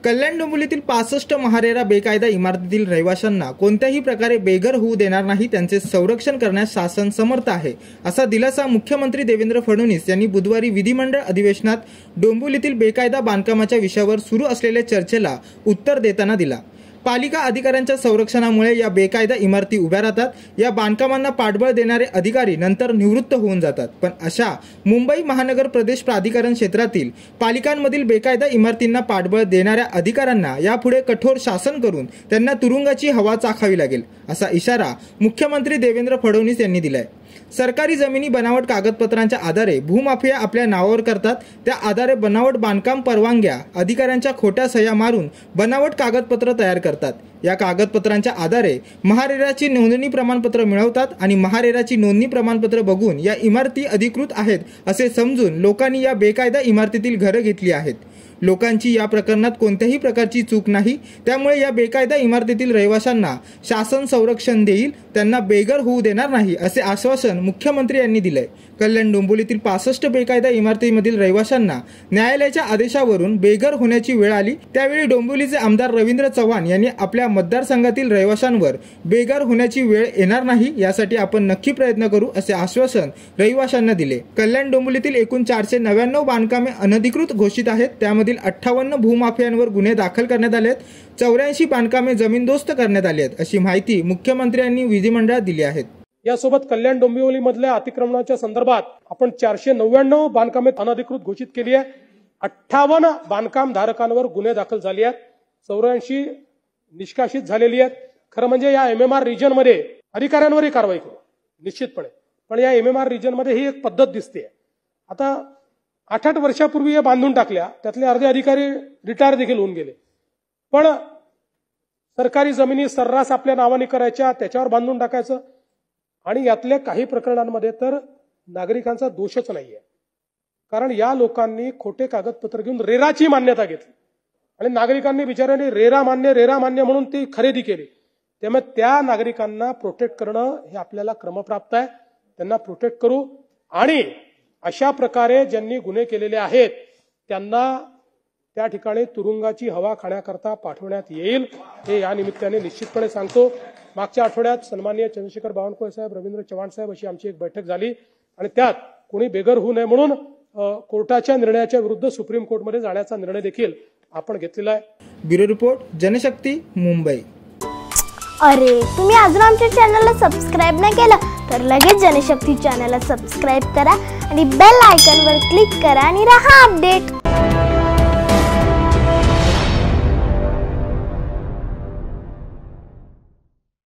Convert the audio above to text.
कल्याण डोंबिवलीतील 65 महारेरा बेकायदा इमारतीतील रहिवाशांना कोणत्याही प्रकारे बेघर होऊ देणार नाही, त्यांचे संरक्षण करण्यास शासन समर्थ आहे, असा दिलासा मुख्यमंत्री देवेंद्र फडणवीस यांनी बुधवारी विधिमंडळ अधिवेशनात डोंबिवलीतील बेकायदा बांधकामाच्या विषयावर सुरू असलेल्या चर्चेला उत्तर देताना दिला। पालिका अधिकाऱ्यांच्या संरक्षणामुळे या बेकायदा इमारती उभ्या राहतात। या बांधकामांना पाठबळ देणारे अधिकारी नंतर निवृत्त होऊन जातात, पण अशा मुंबई महानगर प्रदेश प्राधिकरण क्षेत्रातील पालिकांमधील बेकायदा इमारतींना पाठबळ देणाऱ्या अधिकाऱ्यांना यापुढे कठोर शासन करून त्यांना तुरुंगाची हवा चाखावी लागेल, असा इशारा मुख्यमंत्री देवेंद्र फडणवीस यांनी दिलाय। सरकारी जमिनी बनावट कागदपत्रांच्या आधारे भूमाफिया आपल्या नावावर करतात, त्या आधारे बनावट बांधकाम परवानग्या अधिकाऱ्यांच्या खोट्या सह्या मारून बनावट कागदपत्र तयार करतात। या कागदपत्रांच्या आधारे महारेराची नोंदणी प्रमाणपत्र मिळवतात आणि महारेराची नोंदणी प्रमाणपत्र बघून या इमारती अधिकृत आहेत असे समजून लोकांनी या बेकायदा इमारतीतील घरे घेतली आहेत। लोकांची या प्रकरणात कोणत्याही प्रकारची चूक नाही, त्यामुळे या बेकायदा इमारतीतील रहिवाशांना शासन संरक्षण देईल, त्यांना बेघर होऊ देणार नाही, असे आश्वासन मुख्यमंत्री यांनी दिले। कल्याण डोंबिवलीतील 65 बेकायदा इमारतीमधील रहिवाशांना न्यायालयाच्या आदेशावरून बेघर होण्याची वेळ आली, त्यावेळी डोंबिवलीचे आमदार रवींद्र चव्हाण यांनी आपल्या मतदारसंघातील रहिवाशांवर बेघर होण्याची वेळ येणार नाही यासाठी आपण नक्की प्रयत्न करू, असे आश्वासन रहिवाशांना दिले। कल्याण डोंबिवलीतील एकूण 499 बांधकामे अनधिकृत घोषित आहेत, त्यामधील 58 भूमाफियांवर गुन्हे दाखल करण्यात आले आहेत, 84 बांधकामे जमीनदोस्त करण्यात आली आहेत, अशी माहिती मुख्यमंत्र्यांनी विधिमंडळात दिली आहे। यासोबत कल्याण डोंबिवली मधल्या अतिक्रमणाच्या संदर्भात आपण 499 बांधकामे अनधिकृत घोषित केली आहे। 58 बांधकाम धारकांवर गुन्हे दाखल झाले आहेत, 84 निष्कासित झालेली आहेत। खरं म्हणजे या एमएमआर रिजन मध्ये अधिकाऱ्यांवरही कारवाई करू निश्चितपणे, पण या एमएमआर रिजन मध्ये ही एक पद्धत दिसते। आता 8 वर्षापूर्वी हे बांधून टाकल्या, त्यातले अर्धे अधिकारी रिटायर देखील होऊन गेले, पण सरकारी जमिनी सर्रास आपल्या नावाने करायच्या, त्याच्यावर बांधून टाकायचं, आणि यातल्या काही प्रकरणांमध्ये तर नागरिकांचा दोषच नाहीये, कारण या लोकांनी खोटे कागदपत्र घेऊन रेराची मान्यता घेतली आणि नागरिकांनी बिचाऱ्यांनी रेरा मान्य म्हणून ती खरेदी केली। त्यामुळे त्या नागरिकांना प्रोटेक्ट करणं हे आपल्याला क्रमप्राप्त आहे, त्यांना प्रोटेक्ट करू आणि अशा प्रकारे ज्यांनी गुन्हे केलेले आहेत त्यांना त्या ठिकाणी तुरुंगाची हवा खाण्याकरता पाठवण्यात येईल, हे या निमित्ताने निश्चितपणे सांगतो। मागच्या आठवड्यात सन्माननीय चंद्रशेखर बावनकुळे साहेब, रवींद्र चव्हाण साहेब अशी आमची एक बैठक झाली आणि त्यात कोणी बेघर होऊ नये म्हणून कोर्टाच्या निर्णयाच्या विरुद्ध सुप्रीम कोर्टमध्ये जाण्याचा निर्णय देखील आपण घेतलेला आहे। Bureau report, Janshakti, Mumbai. अरे, तुम्ही अजून आमच्या चॅनलला सबस्क्राइब नाही केलं तर लगेच जनशक्ती चॅनलला सबस्क्राइब करा आणि बेल आयकॉनवर क्लिक करा आणि रहा अपडेट।